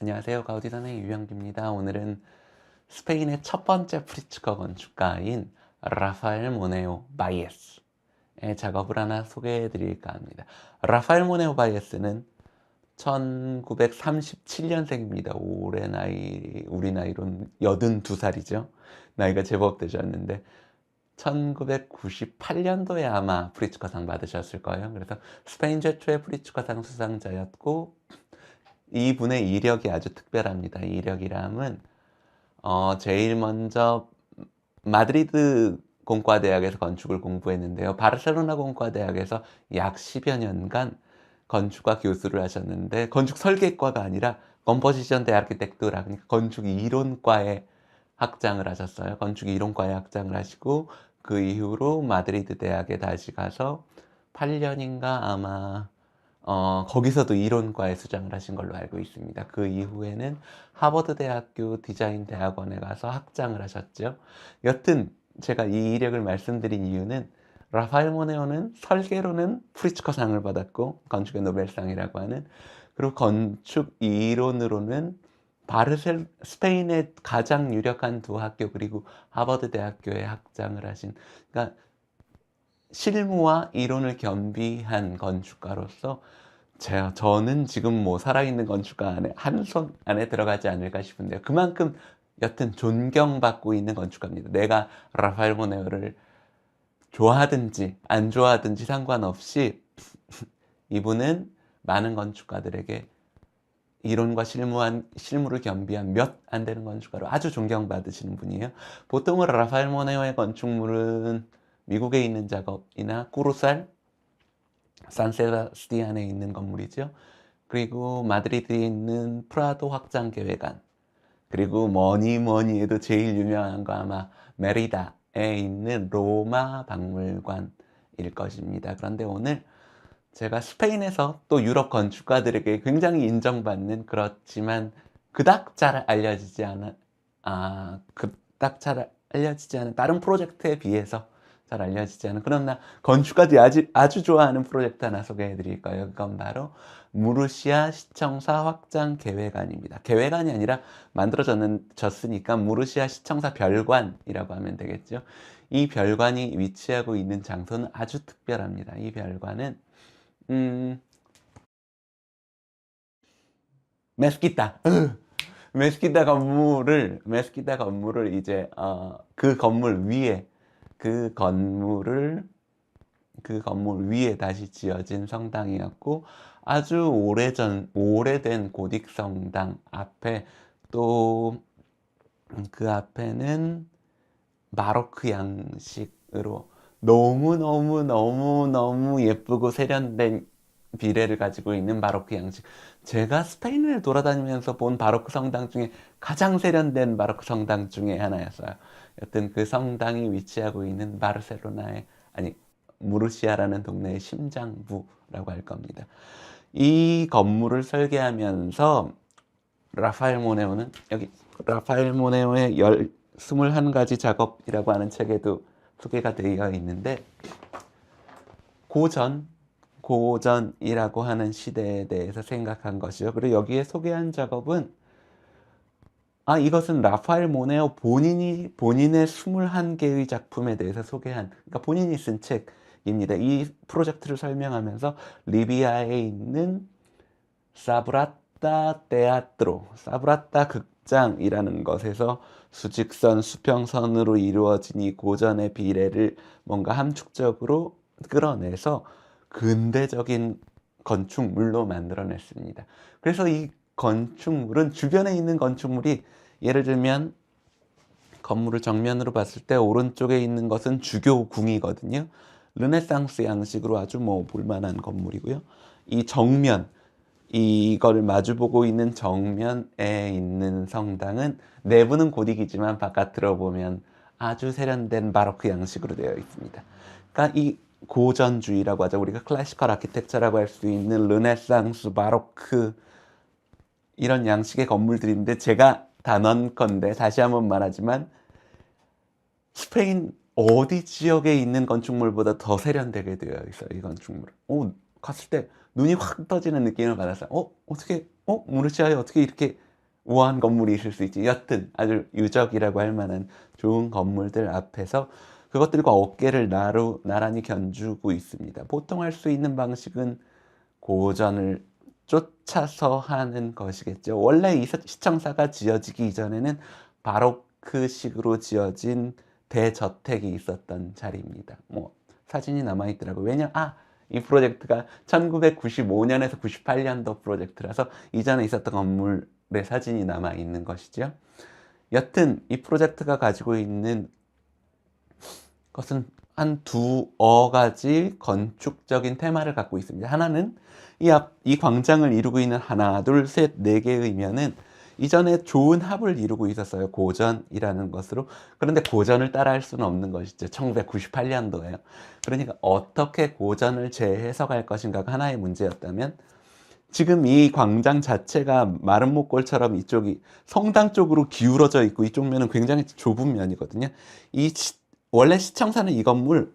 안녕하세요. 가우디선의 유영기입니다. 오늘은 스페인의 첫 번째 프리츠커 건축가인 라파엘 모네오 바이에스의 작업을 하나 소개해 드릴까 합니다. 라파엘 모네오 바이에스는 1937년생입니다. 올해 나이, 우리 나이로는 82살이죠. 나이가 제법 되셨는데 1998년도에 아마 프리츠커상 받으셨을 거예요. 그래서 스페인 최초의 프리츠커상 수상자였고 이분의 이력이 아주 특별합니다. 이력이람은 제일 먼저 마드리드 공과대학에서 건축을 공부했는데요. 바르셀로나 공과대학에서 약 10여 년간 건축과 교수를 하셨는데 건축 설계과가 아니라 컴포지션 대 아키텍투라, 그러니까 건축 이론과에 학장을 하셨어요. 건축 이론과에 학장을 하시고 그 이후로 마드리드 대학에 다시 가서 8년인가 아마 거기서도 이론과에 수장을 하신 걸로 알고 있습니다. 그 이후에는 하버드 대학교 디자인 대학원에 가서 학장을 하셨죠. 여튼 제가 이 이력을 말씀드린 이유는 라파엘 모네오는 설계로는 프리츠커상을 받았고 건축의 노벨상이라고 하는, 그리고 건축 이론으로는 스페인의 가장 유력한 두 학교 그리고 하버드 대학교에 학장을 하신, 그러니까 실무와 이론을 겸비한 건축가로서 저는 지금 뭐 살아있는 건축가 안에 한 손 안에 들어가지 않을까 싶은데요. 그만큼 여튼 존경받고 있는 건축가입니다. 내가 라파엘 모네오를 좋아하든지 안 좋아하든지 상관없이 이분은 많은 건축가들에게 이론과 실무를 겸비한 몇 안 되는 건축가로 아주 존경받으시는 분이에요. 보통은 라파엘 모네오의 건축물은 미국에 있는 작업이나 꾸루살, 산세바스티안에 있는 건물이죠. 그리고 마드리드에 있는 프라도 확장계획안, 그리고 뭐니 해도 제일 유명한 거 아마 메리다에 있는 로마 박물관일 것입니다. 그런데 오늘 제가 스페인에서 또 유럽 건축가들에게 굉장히 인정받는, 그렇지만 그닥 잘 알려지지 않은 다른 프로젝트에 비해서 잘 알려지지 않은, 그러나 건축가들이 아주 좋아하는 프로젝트 하나 소개해 드릴 거예요. 그건 바로 무르시아 시청사 확장 계획안입니다. 계획안이 아니라 만들어졌으니까 무르시아 시청사 별관이라고 하면 되겠죠. 이 별관이 위치하고 있는 장소는 아주 특별합니다. 이 별관은 음, 메스키타. 메스키타 건물을 이제 그 건물 위에 그 건물을 그 건물 위에 다시 지어진 성당이었고, 아주 오래된 고딕 성당 앞에 또 그 앞에는 바로크 양식으로 너무 예쁘고 세련된 비례를 가지고 있는 바로크 양식. 제가 스페인을 돌아다니면서 본 바로크 성당 중에 가장 세련된 바로크 성당 중에 하나였어요. 여튼 그 성당이 위치하고 있는 무르시아라는 동네의 심장부라고 할 겁니다. 이 건물을 설계하면서 라파엘 모네오는 여기 라파엘 모네오의 21가지 작업이라고 하는 책에도 소개가 되어 있는데, 고전이라고 하는 시대에 대해서 생각한 것이죠. 그리고 여기에 소개한 작업은 이것은 라파엘 모네오 본인의 21개의 작품에 대해서 소개한, 그러니까 본인이 쓴 책입니다. 이 프로젝트를 설명하면서 리비아에 있는 사브라타 극장이라는 것에서 수직선, 수평선으로 이루어진 이 고전의 비례를 뭔가 함축적으로 끌어내서 근대적인 건축물로 만들어냈습니다. 그래서 이 건축물은, 주변에 있는 건축물이, 예를 들면 건물을 정면으로 봤을 때 오른쪽에 있는 것은 주교궁이거든요. 르네상스 양식으로 아주 볼만한 건물이고요. 이 정면, 이걸 마주보고 있는 정면에 있는 성당은 내부는 고딕이지만 바깥으로 보면 아주 세련된 바로크 양식으로 되어 있습니다. 그러니까 이 고전주의라고 하죠. 우리가 클래시컬 아키텍처라고 할 수 있는 르네상스, 바로크 이런 양식의 건물들인데, 제가 단언컨대 다시 한번 말하지만 스페인 어디 지역에 있는 건축물보다 더 세련되게 되어 있어요. 이 건축물은. 갔을 때 눈이 확 떠지는 느낌을 받았어요. 무르시아에 어떻게 이렇게 우아한 건물이 있을 수 있지. 여튼 아주 유적이라고 할 만한 좋은 건물들 앞에서 그것들과 어깨를 나란히 견주고 있습니다. 보통 할 수 있는 방식은 고전을 쫓아서 하는 것이겠죠. 원래 이 시청사가 지어지기 이전에는 바로크식으로 지어진 대저택이 있었던 자리입니다. 뭐 사진이 남아있더라고요. 이 프로젝트가 1995년에서 98년도 프로젝트라서 이전에 있었던 건물의 사진이 남아있는 것이죠. 여튼 이 프로젝트가 가지고 있는 것은 한 두어 가지 건축적인 테마를 갖고 있습니다. 하나는 이 광장을 이루고 있는 하나, 둘, 셋, 네 개의 면은 이전에 좋은 합을 이루고 있었어요. 고전이라는 것으로. 그런데 고전을 따라할 수는 없는 것이죠. 1998년도에요. 그러니까 어떻게 고전을 재해석할 것인가가 하나의 문제였다면, 지금 이 광장 자체가 마른 목골처럼 이쪽이 성당 쪽으로 기울어져 있고 이쪽 면은 굉장히 좁은 면이거든요. 원래 시청사는 이 건물,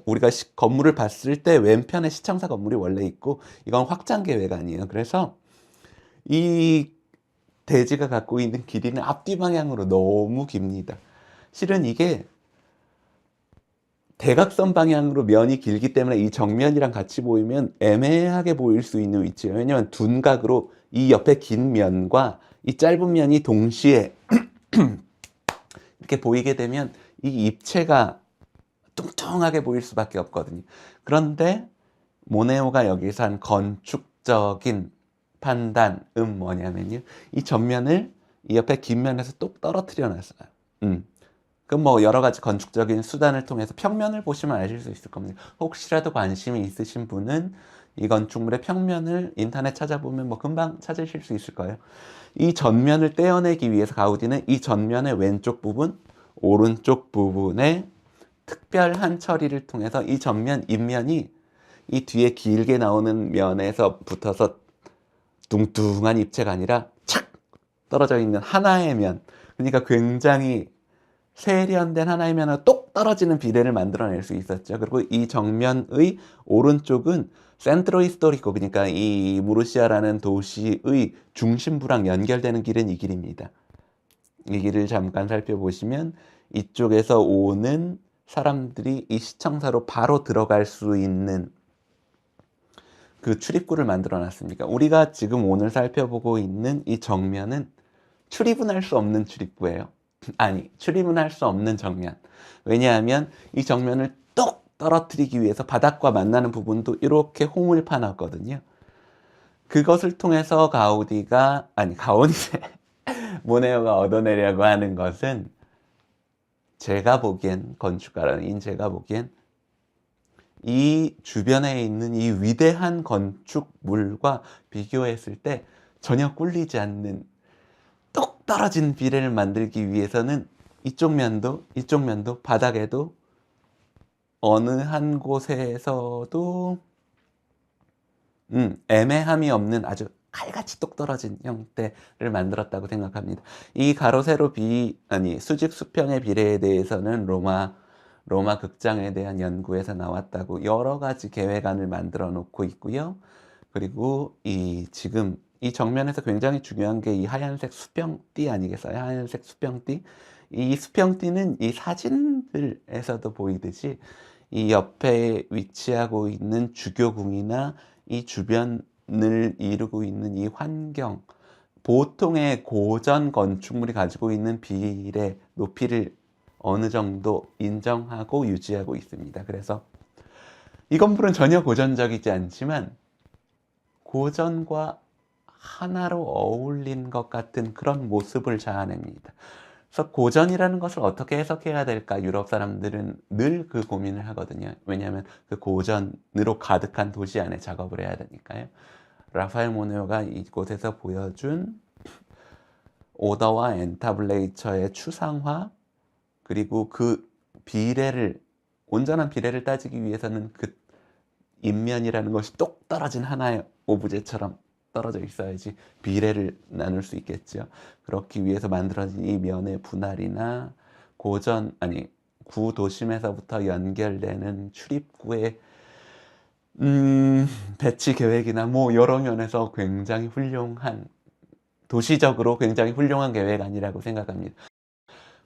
우리가 건물을 봤을 때 왼편에 시청사 건물이 원래 있고 이건 확장 계획 아니에요. 그래서 이 대지가 갖고 있는 길이는 앞뒤 방향으로 너무 깁니다. 실은 이게 대각선 방향으로 면이 길기 때문에 이 정면이랑 같이 보이면 애매하게 보일 수 있는 위치예요. 왜냐하면 둔각으로 이 옆에 긴 면과 이 짧은 면이 동시에 이렇게 보이게 되면 이 입체가 뚱뚱하게 보일 수밖에 없거든요. 그런데 모네오가 여기서 한 건축적인 판단은 뭐냐면요, 이 전면을 이 옆에 긴 면에서 똑 떨어뜨려 놨어요. 그럼 뭐 여러 가지 건축적인 수단을 통해서 평면을 보시면 아실 수 있을 겁니다. 혹시라도 관심이 있으신 분은 이 건축물의 평면을 인터넷 찾아보면 뭐 금방 찾으실 수 있을 거예요. 이 전면을 떼어내기 위해서 가우디는 이 전면의 왼쪽 부분, 오른쪽 부분에 특별한 처리를 통해서 이 전면 입면이 이 뒤에 길게 나오는 면에서 붙어서 뚱뚱한 입체가 아니라 착 떨어져 있는 하나의 면, 그러니까 굉장히 세련된 하나의 면으로 똑 떨어지는 비례를 만들어낼 수 있었죠. 그리고 이 정면의 오른쪽은 센트로 히스토리코, 그러니까 이 무르시아라는 도시의 중심부랑 연결되는 길은 이 길입니다. 이 길을 잠깐 살펴보시면 이쪽에서 오는 사람들이 이 시청사로 바로 들어갈 수 있는 그 출입구를 만들어 놨습니다. 우리가 지금 오늘 살펴보고 있는 이 정면은 출입은 할 수 없는 출입구예요. 아니, 출입은 할 수 없는 정면. 왜냐하면 이 정면을 똑 떨어뜨리기 위해서 바닥과 만나는 부분도 이렇게 홈을 파놨거든요. 그것을 통해서 모네오가 얻어내려고 하는 것은, 제가 보기엔, 건축가인 제가 보기엔 이 주변에 있는 이 위대한 건축물과 비교했을 때 전혀 꿀리지 않는 똑 떨어진 비례를 만들기 위해서는 이쪽 면도 바닥에도 어느 한 곳에서도 애매함이 없는 아주 칼같이 똑 떨어진 형태를 만들었다고 생각합니다. 이 가로 세로 수직 수평의 비례에 대해서는 로마 극장에 대한 연구에서 나왔다고 여러 가지 계획안을 만들어 놓고 있고요. 그리고 지금 이 정면에서 굉장히 중요한 게 이 하얀색 수평띠 아니겠어요? 하얀색 수평띠. 이 수평띠는 이 사진들에서도 보이듯이 이 옆에 위치하고 있는 주교궁이나 이 주변을 이루고 있는 이 환경, 보통의 고전 건축물이 가지고 있는 비례, 높이를 어느 정도 인정하고 유지하고 있습니다. 그래서 이 건물은 전혀 고전적이지 않지만 고전과 하나로 어울린 것 같은 그런 모습을 자아냅니다. 그래서 고전이라는 것을 어떻게 해석해야 될까, 유럽 사람들은 늘 그 고민을 하거든요. 왜냐하면 그 고전으로 가득한 도시 안에 작업을 해야 되니까요. 라파엘 모네오가 이곳에서 보여준 오더와 엔타블레이처의 추상화, 그리고 그 온전한 비례를 따지기 위해서는 그 인면이라는 것이 똑 떨어진 하나의 오브제처럼 떨어져 있어야지 비례를 나눌 수 있겠죠. 그렇기 위해서 만들어진 이 면의 분할이나 구도심에서부터 연결되는 출입구의 배치 계획이나 뭐 여러 면에서 굉장히 훌륭한 도시적으로 굉장히 훌륭한 계획 아니라고 생각합니다.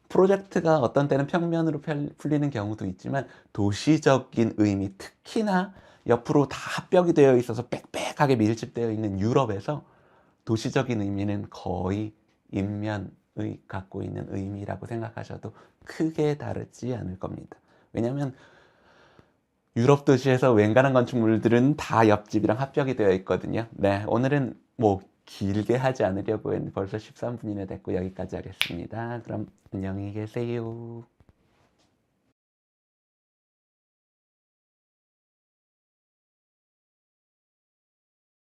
프로젝트가 어떤 때는 평면으로 풀리는 경우도 있지만 도시적인 의미, 특히나 옆으로 다 합벽이 되어 있어서 빽빽하게 밀집되어 있는 유럽에서 도시적인 의미는 거의 인면의 갖고 있는 의미라고 생각하셔도 크게 다르지 않을 겁니다. 왜냐하면 유럽 도시에서 웬간한 건축물들은 다 옆집이랑 합벽이 되어 있거든요. 네, 오늘은 뭐 길게 하지 않으려고 했는데 벌써 13분이나 됐고 여기까지 하겠습니다. 그럼 안녕히 계세요.